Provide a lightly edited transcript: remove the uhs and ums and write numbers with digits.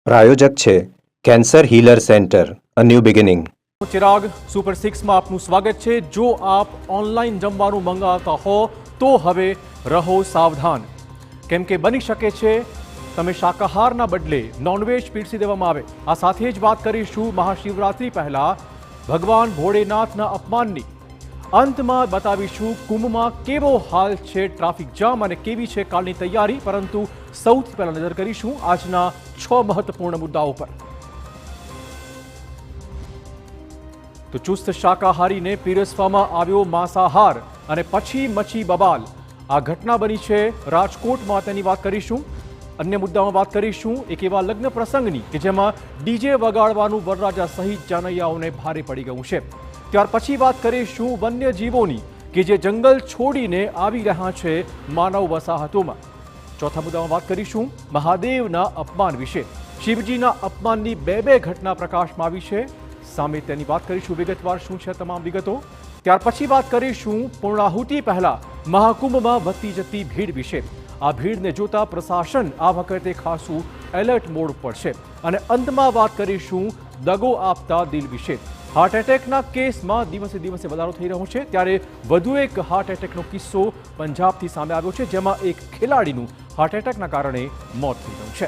પ્રાયોજક છે cancer healer centre a new beginning. Chirag super 6 માં આપનું સ્વાગત છે। જો આપ ઓનલાઈન જમવાનું મંગાવતા હો તો હવે રહો સાવધાન, કેમ કે બની શકે છે તમે શાકાહારના બદલે નોનવેજ પીરસી દેવામાં આવે। આ સાથે જ વાત કરીશું મહાશિવરાત્રી પહેલા ભગવાન ભોળેનાથના અપમાનની। અંતમાં બતાવીશું કુંભમાં કેવો હાલ છે, ટ્રાફિક જામ અને કેવી છે કાલની તૈયારી। પરંતુ સૌથી પહેલા નજર કરીશું આજના 6 મહત્વપૂર્ણ મુદ્દાઓ પર। તો ચુસ્ત શાકાહારીને પીરસવામાં આવ્યો માંસાહાર અને પછી મચી બબાલ। આ ઘટના બની છે રાજકોટમાં, તેની વાત કરીશું। અન્ય મુદ્દામાં વાત કરીશું એક એવા લગ્ન પ્રસંગની કે જેમાં ડીજે વગાડવાનું વરરાજા સહિત જાનૈયાઓને ભારે પડી ગયું છે। ત્યાર પછી વાત કરીશું વન્યજીવોની કે જે જંગલ છોડીને આવી રહ્યા છે માનવ વસાહતોમાં। ચોથા મુદ્દામાં વાત કરીશું મહાદેવના અપમાન વિશે। શિવજીના અપમાનની બે ઘટના પ્રકાશમાં આવી છે સામે, તેની વાત કરીશું વિગતવાર શું છે તમામ વિગતો। ત્યાર પછી વાત કરીશું પૂર્ણાહુતિ પહેલા મહાકુંભમાં વધતી જતી ભીડ વિશે। આ ભીડને જોતા પ્રશાસન આ વખતે ખાસું એલર્ટ મોડ પર છે। અને અંતમાં વાત કરીશું દગો આપતા દિલ વિશે। હાર્ટ એટેકના કેસમાં દિવસે દિવસે વધારો થઈ રહ્યો છે, ત્યારે વધુ એક હાર્ટ એટેકનો કિસ્સો પંજાબથી સામે આવ્યો છે, જેમાં એક ખેલાડીનું હાર્ટ એટેકના કારણે મોત થઈ ગયું છે।